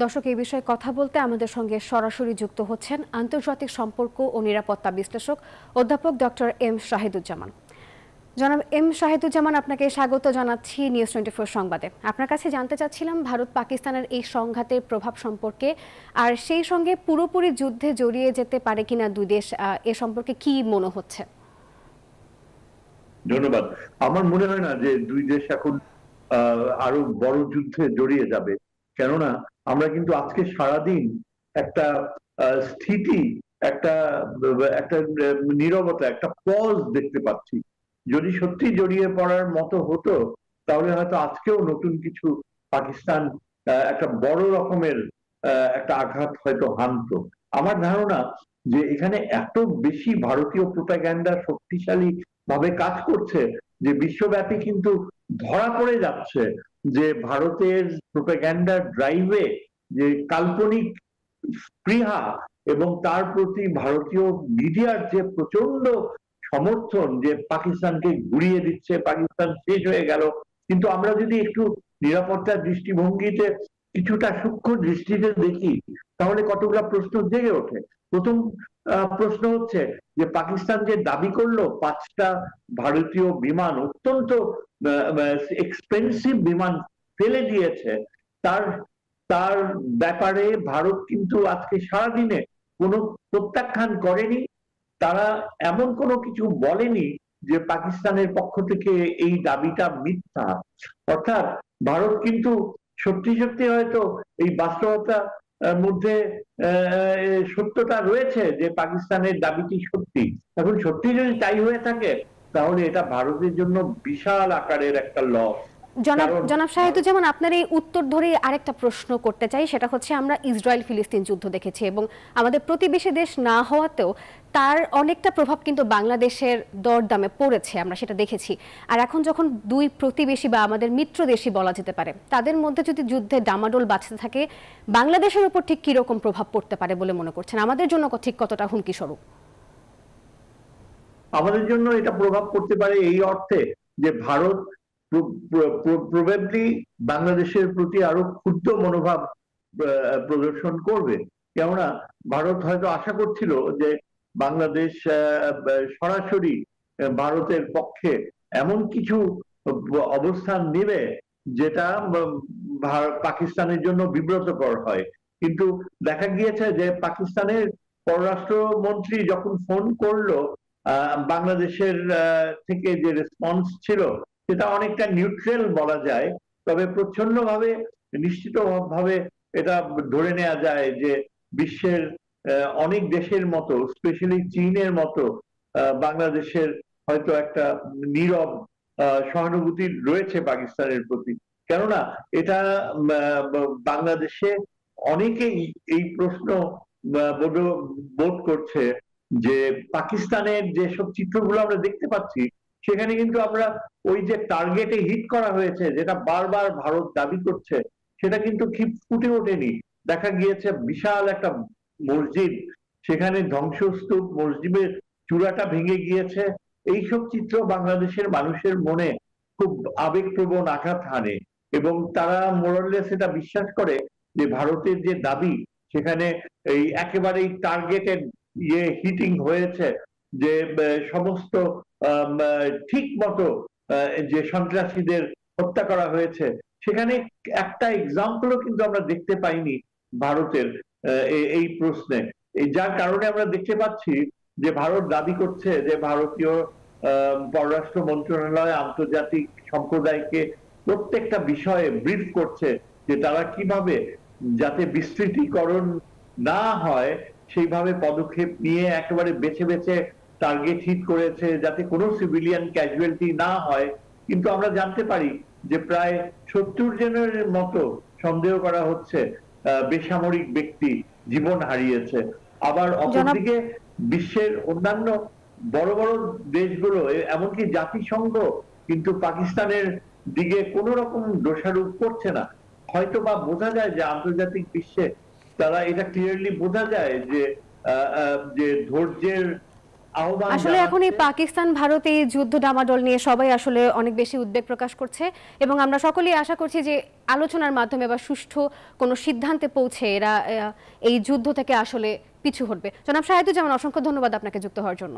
দর্শক, এই বিষয়ে কথা বলতে আমাদের সঙ্গে সরাসরি যুক্ত হচ্ছেন আন্তর্জাতিক সম্পর্ক ও নিরাপত্তা বিশ্লেষক অধ্যাপক ডক্টর এম শাহিদুজ্জামান। জনাব এম শাহিদুজ্জামান, আপনাকে স্বাগত জানাচ্ছি নিউজ 24 সংবাদে। আপনার কাছে জানতে চাচ্ছিলাম ভারত পাকিস্তানের এই সংঘাতের প্রভাব সম্পর্কে, আর সেই সঙ্গে পুরোপুরি যুদ্ধে জড়িয়ে যেতে পারে কিনা দুই দেশ, এ সম্পর্কে কি মনে হচ্ছে? ধন্যবাদ। আমার মনে হয় না যে দুই দেশ এখন আরো বড় যুদ্ধে জড়িয়ে যাবে। কেননা আমরা কিন্তু আজকে সারাদিন একটা স্থিতি, একটা একটা নীরবতা, একটা পজ দেখতে পাচ্ছি। যদি সত্যি জড়িয়ে পড়ার মতো হতো তাহলে হয়তো আজকেও নতুন কিছু পাকিস্তান একটা বড় রকমের একটা আঘাত হয়তো হানতো। আমার ধারণা যে এখানে এত বেশি ভারতীয় প্রোপাগ্যান্ডা শক্তিশালী ভাবে কাজ করছে যে বিশ্বব্যাপী কিন্তু ধরা পড়ে যাচ্ছে যে ভারতের প্রোপাগ্যান্ডার ড্রাইভে যে কাল্পনিক স্পৃহা এবং তার প্রতি ভারতীয় মিডিয়ার যে প্রচন্ড সমর্থন, যে পাকিস্তানকে ঘুরিয়ে দিচ্ছে, পাকিস্তান শেষ হয়ে গেল। কিন্তু আমরা যদি একটু নিরাপত্তার দৃষ্টিভঙ্গিতে কিছুটা সূক্ষ্ম দৃষ্টিতে দেখি তাহলে কতগুলো প্রশ্ন জেগে ওঠে। প্রথম প্রশ্ন হচ্ছে যে পাকিস্তান যে দাবি করলো 5টা ভারতীয় বিমান, অত্যন্ত এক্সপেন্সিভ বিমান ফেলে দিয়েছে, তার তার ব্যাপারে ভারত কিন্তু আজকে সারাদিনে কোনো প্রত্যাখ্যান করেনি। তারা এমন কোনো কিছু বলেনি যে পাকিস্তানের পক্ষ থেকে এই দাবিটা মিথ্যা। অর্থাৎ ভারত কিন্তু সত্যি সত্যি হয়তো এই বাস্তবতা মধ্যে সত্যতা রয়েছে যে পাকিস্তানের দাবিটি সত্যি। এখন সত্যি যদি তাই হয়ে থাকে তাহলে এটা ভারতের জন্য বিশাল আকারের একটা লস। জনাব শাহিদুজ্জামান, আপনার এই উত্তর ধরে আরেকটা প্রশ্ন করতে চাই। সেটা হচ্ছে, আমরা ইসরায়েল ফিলিস্তিন যুদ্ধ দেখেছি এবং আমাদের প্রতিবেশী দেশ না হওয়াতেও তার অনেকটা প্রভাব কিন্তু বাংলাদেশের দরদামে পড়েছে, আমরা সেটা দেখেছি। আর এখন যখন দুই প্রতিবেশী বা আমাদের মিত্র দেশই বলা যেতে পারে, তাদের মধ্যে যদি যুদ্ধে ডামাডোল বাঁচতে থাকে, বাংলাদেশের উপর ঠিক কিরকম প্রভাব পড়তে পারে বলে মনে করছেন? আমাদের জন্য ঠিক কতটা হুমকি স্বরূপ? আমাদের জন্য এটা প্রভাব পড়তে পারে এই অর্থে যে ভারত প্রবাবলি বাংলাদেশের প্রতি আরো ক্ষুব্ধ মনোভাব প্রদর্শন করবে। কেননা ভারত হয়তো আশা করছিল যে বাংলাদেশ সরাসরি ভারতের পক্ষে এমন কিছু অবস্থান নেবে যেটা পাকিস্তানের জন্য বিব্রতকর হয়। কিন্তু দেখা গিয়েছে যে পাকিস্তানের পররাষ্ট্রমন্ত্রী যখন ফোন করলো, বাংলাদেশের থেকে যে রেসপন্স ছিল সেটা অনেকটা নিউট্রাল বলা যায়। তবে প্রচ্ছন্ন ভাবে, নিশ্চিত ভাবে এটা ধরে নেওয়া যায় যে বিশ্বের অনেক দেশের মতো, স্পেশালি চীনের মতো, বাংলাদেশের হয়তো একটা নীরব সহানুভূতি রয়েছে পাকিস্তানের প্রতি। কেননা এটা বাংলাদেশে অনেকেই এই প্রশ্ন বোধ করছে যে পাকিস্তানের যেসব চিত্রগুলো আমরা দেখতে পাচ্ছি সেখানে কিন্তু আমরা ওই যে টার্গেটে হিট করা হয়েছে যেটা বারবার ভারত দাবি করছে সেটা কিন্তু ঠিক ফুটে ওঠেনি। দেখা গিয়েছে বিশাল একটা মসজিদ, সেখানে ধ্বংসস্তূপ, মসজিদের চূড়াটা ভেঙে গিয়েছে। এইসব চিত্র বাংলাদেশের মানুষের মনে খুব আবেগপ্রবণ আঘাত হানে এবং তারা মোরাললেস এটা বিশ্বাস করে যে ভারতের যে দাবি সেখানে এই একেবারেই টার্গেটেড হিটিং হয়েছে, যে সমস্ত ঠিক মতো যে সন্ত্রাসীদের হত্যা করা হয়েছে। সেখানে একটা এক্সাম্পলও কিন্তু আমরা দেখতে পাইনি ভারতের এই প্রশ্নে। যার কারণে আমরা দেখতে পাচ্ছি যে ভারত দাবি করছে যে ভারতীয় পররাষ্ট্র মন্ত্রণালয় আন্তর্জাতিক সম্প্রদায়কে প্রত্যেকটা বিষয়ে ব্রিফ করছে যে তারা কিভাবে যাতে বিস্তৃতিকরণ না হয় সেইভাবে পদক্ষেপ নিয়ে একেবারে বেছে বেছে টার্গেট হিট করেছে যাতে কোনো সিভিলিয়ান ক্যাজুয়ালিটি না হয়। কিন্তু আমরা জানতে পারি যে প্রায় 70 জনের মতো সন্দেহ করা হচ্ছে বেসামরিক ব্যক্তি জীবন হারিয়েছে। আবার অপরদিকে বিশ্বের অন্যান্য বড় বড় দেশগুলো, এমনকি জাতিসংঘ কিন্তু পাকিস্তানের দিকে কোন রকম দোষারোপ করছে না। হয়তো বা বোঝা যায় যে আন্তর্জাতিক বিশ্বে তারা এটা ক্লিয়ারলি বোঝা যায় যে যে ধৈর্যের আহ্বান আসলে এখন এই জানাচ্ছে। পাকিস্তান ভারত এই যুদ্ধ ডামাডোল নিয়ে সবাই আসলে অনেক বেশি উদ্বেগ প্রকাশ করছে এবং আমরা সকলেই আশা করছি যে আলোচনার মাধ্যমে বা সুষ্ঠু কোনো সিদ্ধান্তে পৌঁছে এরা এই যুদ্ধ থেকে আসলে পিছু হটবে। জনাব শাহেদুজ্জামান, অসংখ্য ধন্যবাদ আপনাকে যুক্ত হওয়ার জন্য।